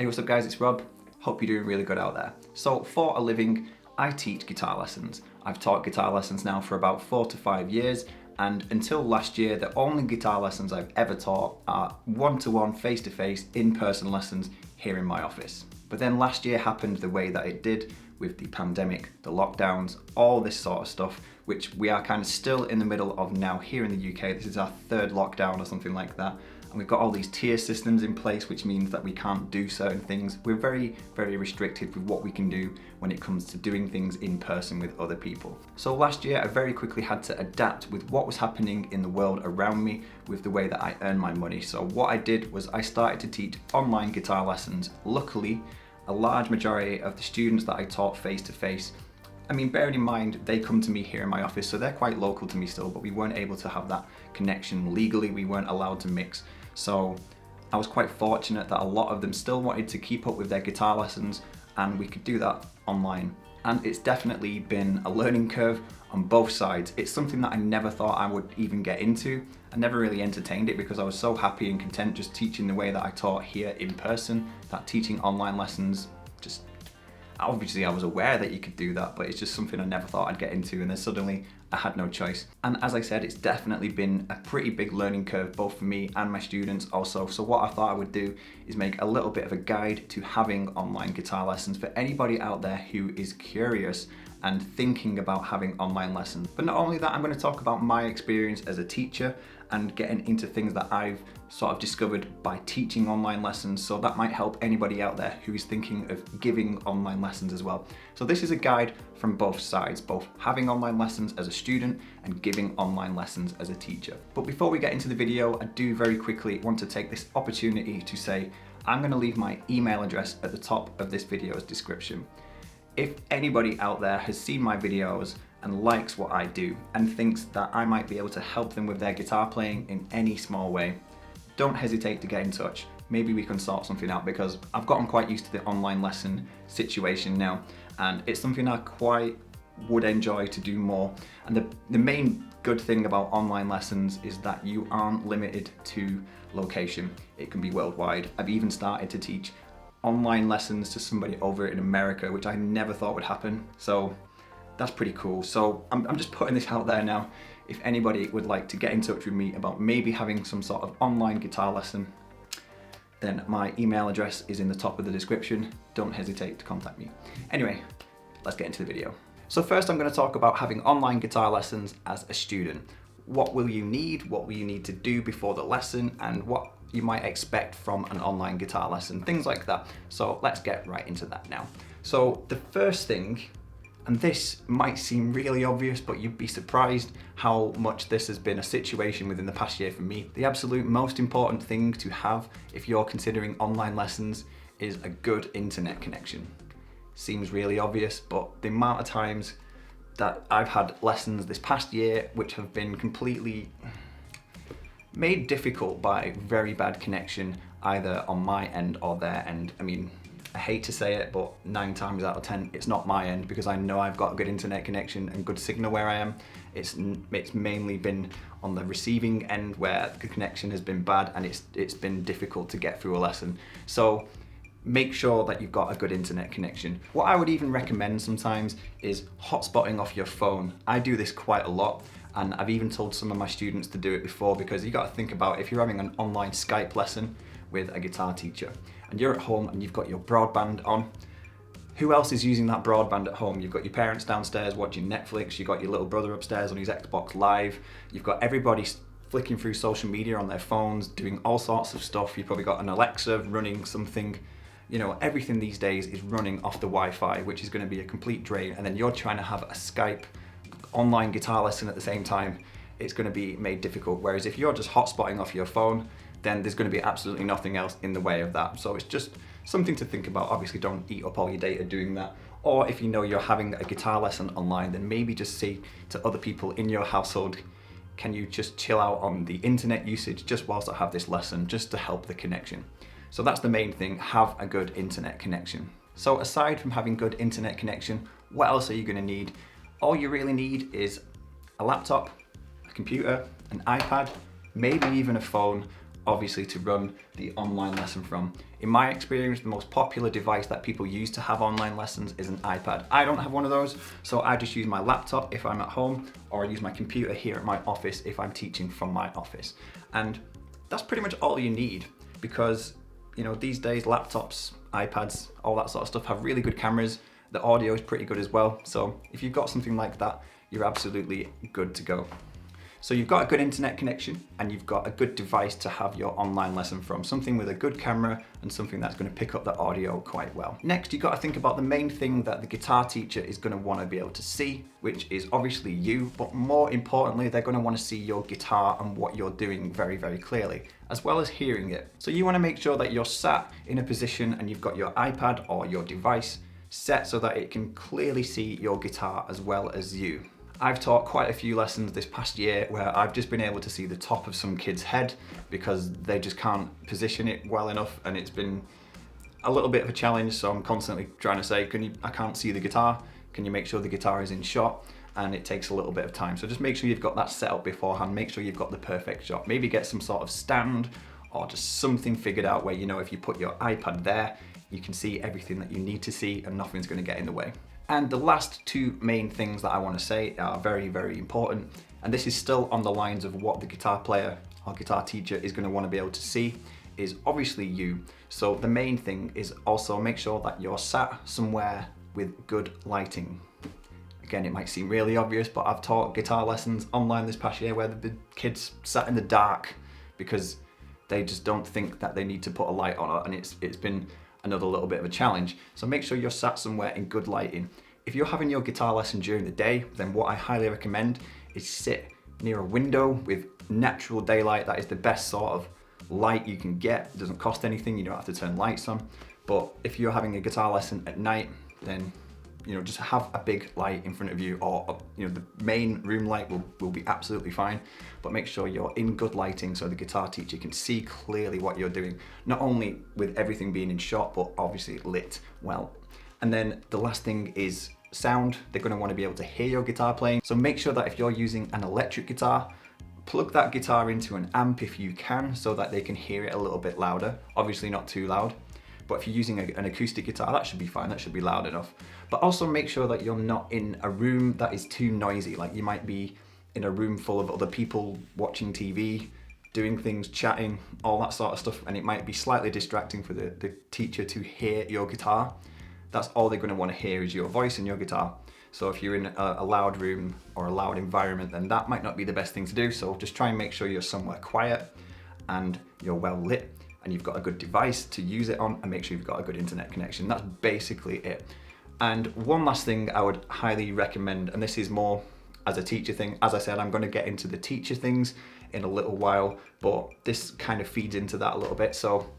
Hey, what's up guys, it's Rob. Hope you're doing really good out there. So for a living, I teach guitar lessons. I've taught guitar lessons now for about 4 to 5 years, and until last year, the only guitar lessons I've ever taught are one-to-one, face-to-face, in-person lessons here in my office. But then last year happened the way that it did with the pandemic, the lockdowns, all this sort of stuff, which we are kind of still in the middle of now here in the UK. This is our 3rd lockdown or something like that. And we've got all these tier systems in place, which means that we can't do certain things. We're very, very restricted with what we can do when it comes to doing things in person with other people. So last year, I very quickly had to adapt with what was happening in the world around me with the way that I earn my money. So what I did was I started to teach online guitar lessons. Luckily, a large majority of the students that I taught face-to-face, I mean, bearing in mind, they come to me here in my office, so they're quite local to me still, but we weren't able to have that connection legally. We weren't allowed to mix. So I was quite fortunate that a lot of them still wanted to keep up with their guitar lessons, and we could do that online. And it's definitely been a learning curve on both sides. It's something that I never thought I would even get into. I never really entertained it because I was so happy and content just teaching the way that I taught here in person, that teaching online lessons just, obviously I was aware that you could do that, but it's just something I never thought I'd get into, and then suddenly I had no choice. And as I said, it's definitely been a pretty big learning curve, both for me and my students also. So what I thought I would do is make a little bit of a guide to having online guitar lessons for anybody out there who is curious and thinking about having online lessons. But not only that, I'm going to talk about my experience as a teacher and getting into things that I've sort of discovered by teaching online lessons, so that might help anybody out there who is thinking of giving online lessons as well. So this is a guide from both sides, both having online lessons as a student and giving online lessons as a teacher. But before we get into the video, I do very quickly want to take this opportunity to say I'm going to leave my email address at the top of this video's description. If anybody out there has seen my videos and likes what I do and thinks that I might be able to help them with their guitar playing in any small way, don't hesitate to get in touch. Maybe we can sort something out, because I've gotten quite used to the online lesson situation now, and it's something I quite would enjoy to do more. And the main good thing about online lessons is that you aren't limited to location. It can be worldwide. I've even started to teach online lessons to somebody over in America, which I never thought would happen. So that's pretty cool. So I'm just putting this out there now. If anybody would like to get in touch with me about maybe having some sort of online guitar lesson, then my email address is in the top of the description. Don't hesitate to contact me. Anyway, let's get into the video. So first I'm going to talk about having online guitar lessons as a student. What will you need? What will you need to do before the lesson? And what you might expect from an online guitar lesson, things like that. So let's get right into that now. So the first thing, and this might seem really obvious, but you'd be surprised how much this has been a situation within the past year for me. The absolute most important thing to have if you're considering online lessons is a good internet connection. Seems really obvious, but the amount of times that I've had lessons this past year which have been completely made difficult by very bad connection, either on my end or their end. I mean, I hate to say it, but 9 times out of 10, it's not my end, because I know I've got a good internet connection and good signal where I am. It's mainly been on the receiving end where the connection has been bad, and it's been difficult to get through a lesson. So make sure that you've got a good internet connection. What I would even recommend sometimes is hotspotting off your phone. I do this quite a lot, and I've even told some of my students to do it before, because you got to think about if you're having an online Skype lesson with a guitar teacher and you're at home and you've got your broadband on, who else is using that broadband at home? You've got your parents downstairs watching Netflix, you've got your little brother upstairs on his Xbox Live, you've got everybody flicking through social media on their phones, doing all sorts of stuff. You've probably got an Alexa running something. You know, everything these days is running off the Wi-Fi, which is going to be a complete drain. And then you're trying to have a Skype online guitar lesson at the same time. It's going to be made difficult. Whereas if you're just hotspotting off your phone, then there's going to be absolutely nothing else in the way of that. So it's just something to think about. Obviously, don't eat up all your data doing that. Or if you know you're having a guitar lesson online, then maybe just say to other people in your household, can you just chill out on the internet usage just whilst I have this lesson, just to help the connection. So that's the main thing, have a good internet connection. So aside from having good internet connection, what else are you going to need? All you really need is a laptop, a computer, an iPad, maybe even a phone, obviously to run the online lesson from. In my experience, the most popular device that people use to have online lessons is an iPad. I don't have one of those, so I just use my laptop if I'm at home, or I use my computer here at my office if I'm teaching from my office. And that's pretty much all you need, because these days laptops, iPads, all that sort of stuff have really good cameras. The audio is pretty good as well. So if you've got something like that, you're absolutely good to go. So you've got a good internet connection and you've got a good device to have your online lesson from, something with a good camera and something that's going to pick up the audio quite well. Next, you've got to think about the main thing that the guitar teacher is going to want to be able to see, which is obviously you, but more importantly, they're going to want to see your guitar and what you're doing very, very clearly, as well as hearing it. So you want to make sure that you're sat in a position and you've got your iPad or your device set so that it can clearly see your guitar as well as you. I've taught quite a few lessons this past year where I've just been able to see the top of some kid's head because they just can't position it well enough, and it's been a little bit of a challenge. So I'm constantly trying to say, I can't see the guitar, can you make sure the guitar is in shot? And it takes a little bit of time. So just make sure you've got that set up beforehand, make sure you've got the perfect shot. Maybe get some sort of stand or just something figured out where if you put your iPad there, you can see everything that you need to see and nothing's going to get in the way. And the last two main things that I want to say are very, very important. And this is still on the lines of what the guitar player or guitar teacher is going to want to be able to see, is obviously you. So the main thing is also make sure that you're sat somewhere with good lighting. Again, it might seem really obvious, but I've taught guitar lessons online this past year where the kids sat in the dark because they just don't think that they need to put a light on it, and it's been another little bit of a challenge. So make sure you're sat somewhere in good lighting. If you're having your guitar lesson during the day, then what I highly recommend is sit near a window with natural daylight. That is the best sort of light you can get. It doesn't cost anything, you don't have to turn lights on. But if you're having a guitar lesson at night, then just have a big light in front of you, or the main room light will be absolutely fine, but make sure you're in good lighting so the guitar teacher can see clearly what you're doing, not only with everything being in shot, but obviously lit well. And then the last thing is sound. They're going to want to be able to hear your guitar playing, so make sure that if you're using an electric guitar, plug that guitar into an amp if you can, so that they can hear it a little bit louder, obviously not too loud. But if you're using an acoustic guitar, that should be fine, that should be loud enough. But also make sure that you're not in a room that is too noisy. Like you might be in a room full of other people watching TV, doing things, chatting, all that sort of stuff, and it might be slightly distracting for the teacher to hear your guitar. That's all they're going to want to hear is your voice and your guitar. So if you're in a loud room or a loud environment, then that might not be the best thing to do. So just try and make sure you're somewhere quiet and you're well lit, and you've got a good device to use it on, and make sure you've got a good internet connection. That's basically it. And one last thing I would highly recommend, and this is more as a teacher thing. As I said, I'm going to get into the teacher things in a little while, but this kind of feeds into that a little bit. So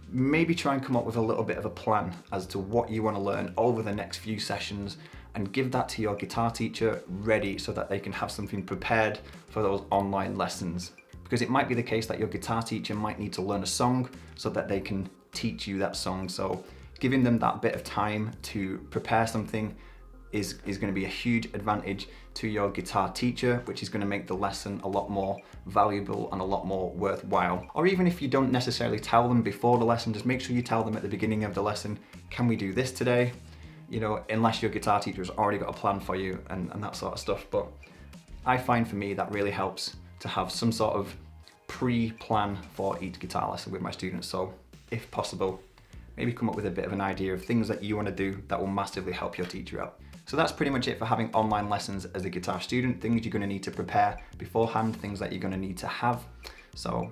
maybe try and come up with a little bit of a plan as to what you want to learn over the next few sessions, and give that to your guitar teacher ready so that they can have something prepared for those online lessons. Because it might be the case that your guitar teacher might need to learn a song so that they can teach you that song. So giving them that bit of time to prepare something is going to be a huge advantage to your guitar teacher, which is going to make the lesson a lot more valuable and a lot more worthwhile. Or even if you don't necessarily tell them before the lesson, just make sure you tell them at the beginning of the lesson, can we do this today? Unless your guitar teacher has already got a plan for you and that sort of stuff. But I find for me that really helps to have some sort of pre-plan for each guitar lesson with my students. So if possible, maybe come up with a bit of an idea of things that you want to do that will massively help your teacher out. So that's pretty much it for having online lessons as a guitar student. Things you're going to need to prepare beforehand, things that you're going to need to have. So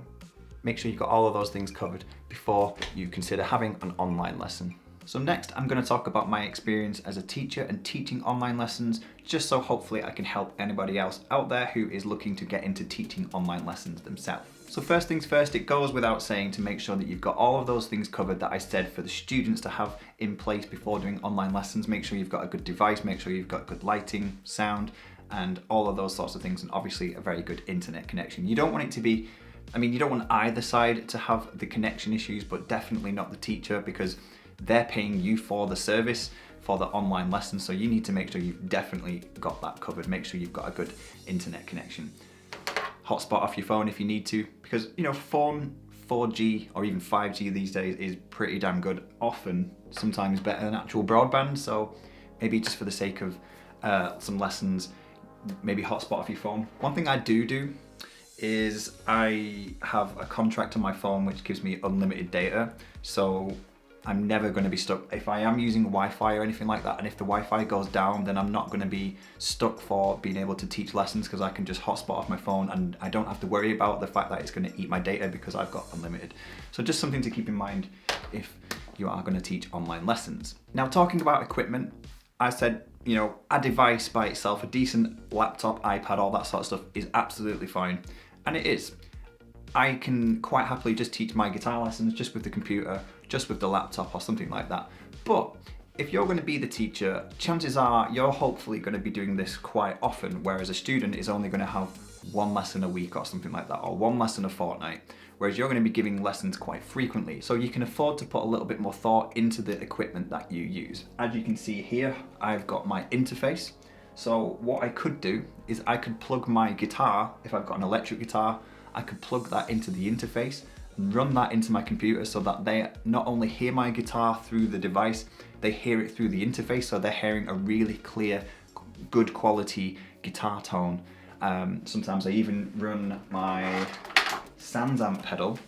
make sure you've got all of those things covered before you consider having an online lesson. So next, I'm going to talk about my experience as a teacher and teaching online lessons, just so hopefully I can help anybody else out there who is looking to get into teaching online lessons themselves. So first things first, it goes without saying to make sure that you've got all of those things covered that I said for the students to have in place before doing online lessons. Make sure you've got a good device, make sure you've got good lighting, sound, and all of those sorts of things, and obviously a very good internet connection. You don't want it to be, you don't want either side to have the connection issues, but definitely not the teacher, because they're paying you for the service, for the online lesson. So you need to make sure you've definitely got that covered. Make sure you've got a good internet connection. Hotspot off your phone if you need to, because phone 4G or even 5G these days is pretty damn good, often sometimes better than actual broadband. So maybe just for the sake of some lessons, maybe hotspot off your phone. One thing I do is I have a contract on my phone which gives me unlimited data, so I'm never going to be stuck. If I am using Wi-Fi or anything like that, and if the Wi-Fi goes down, then I'm not going to be stuck for being able to teach lessons, because I can just hotspot off my phone and I don't have to worry about the fact that it's going to eat my data because I've got unlimited. So just something to keep in mind if you are going to teach online lessons. Now, talking about equipment, I said, you know, a device by itself, a decent laptop, iPad, all that sort of stuff is absolutely fine. And it is. I can quite happily just teach my guitar lessons just with the computer, just with the laptop or something like that. But if you're going to be the teacher, chances are you're hopefully going to be doing this quite often, whereas a student is only going to have one lesson a week or something like that, or one lesson a fortnight, whereas you're going to be giving lessons quite frequently. So you can afford to put a little bit more thought into the equipment that you use. As you can see here, I've got my interface. So what I could do is I could plug my guitar, if I've got an electric guitar, I could plug that into the interface and run that into my computer so that they not only hear my guitar through the device, they hear it through the interface, so they're hearing a really clear, good quality guitar tone. Sometimes I even run my Sans amp pedal.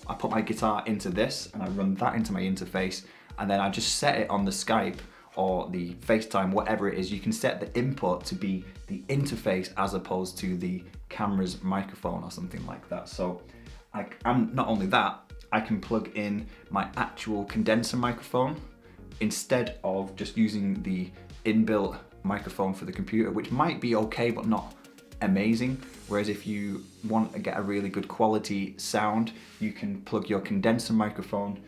I put my guitar into this and I run that into my interface, and then I just set it on the Skype or the FaceTime, whatever it is. You can set the input to be the interface as opposed to the camera's microphone or something like that. So I'm not only that, I can plug in my actual condenser microphone instead of just using the inbuilt microphone for the computer, which might be okay but not amazing. Whereas if you want to get a really good quality sound, you can plug your condenser microphone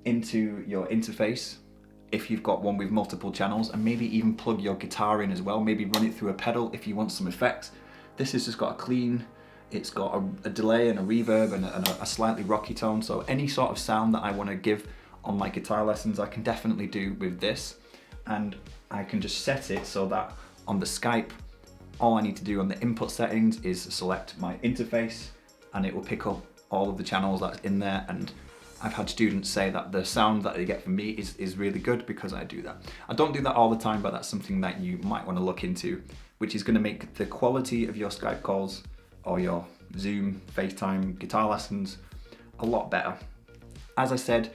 into your interface if you've got one with multiple channels, and maybe even plug your guitar in as well, maybe run it through a pedal if you want some effects. This has just got a clean, it's got a delay and a reverb and a slightly rocky tone, so any sort of sound that I want to give on my guitar lessons I can definitely do with this. And I can just set it so that on the Skype, all I need to do on the input settings is select my interface and it will pick up all of the channels that's in there. And I've had students say that the sound that they get from me is really good because I do that. I don't do that all the time, but that's something that you might want to look into, which is going to make the quality of your Skype calls or your Zoom, FaceTime, guitar lessons a lot better. As I said,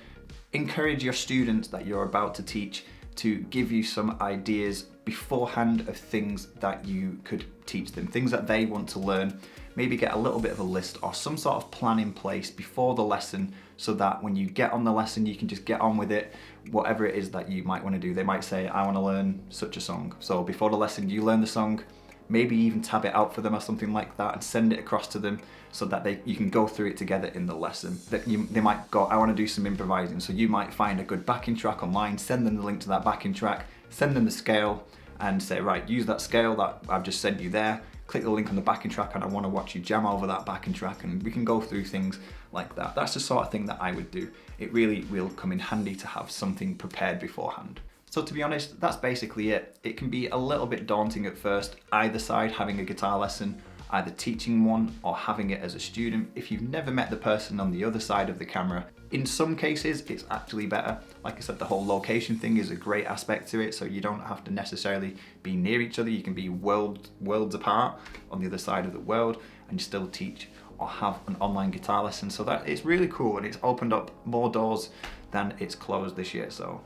encourage your students that you're about to teach to give you some ideas beforehand of things that you could teach them, things that they want to learn. Maybe get a little bit of a list or some sort of plan in place before the lesson so that when you get on the lesson, you can just get on with it, whatever it is that you might want to do. They might say, I want to learn such a song. So before the lesson, you learn the song, maybe even tab it out for them or something like that and send it across to them so that you can go through it together in the lesson. They might go, I want to do some improvising. So you might find a good backing track online, send them the link to that backing track, send them the scale and say, right, use that scale that I've just sent you there, click the link on the backing track and I want to watch you jam over that backing track, and we can go through things like that. That's the sort of thing that I would do. It really will come in handy to have something prepared beforehand. So to be honest, that's basically it. It can be a little bit daunting at first, either side, having a guitar lesson, either teaching one or having it as a student. If you've never met the person on the other side of the camera, in some cases it's actually better. Like I said, the whole location thing is a great aspect to it, so you don't have to necessarily be near each other. You can be worlds apart on the other side of the world and still teach or have an online guitar lesson. So that it's really cool, and it's opened up more doors than it's closed this year. So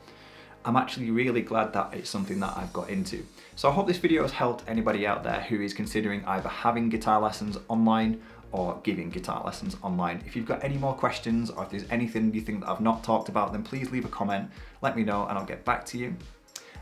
I'm actually really glad that it's something that I've got into. So I hope this video has helped anybody out there who is considering either having guitar lessons online or giving guitar lessons online. If you've got any more questions or if there's anything you think that I've not talked about, then please leave a comment, let me know and I'll get back to you.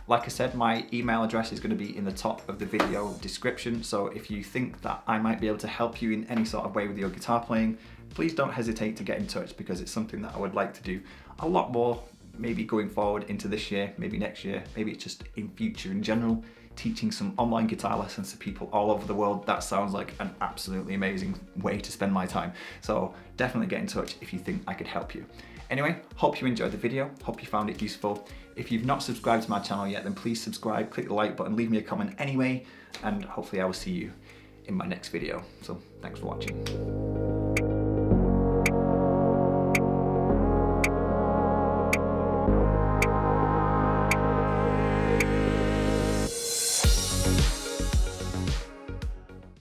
Like I said, my email address is going to be in the top of the video description, so if you think that I might be able to help you in any sort of way with your guitar playing, please don't hesitate to get in touch, because it's something that I would like to do a lot more, maybe going forward into this year, maybe next year, maybe it's just in future in general, teaching some online guitar lessons to people all over the world. That sounds like an absolutely amazing way to spend my time. So definitely get in touch if you think I could help you. Anyway, hope you enjoyed the video, hope you found it useful. If you've not subscribed to my channel yet, then please subscribe, click the like button, leave me a comment anyway, and hopefully I will see you in my next video. So thanks for watching.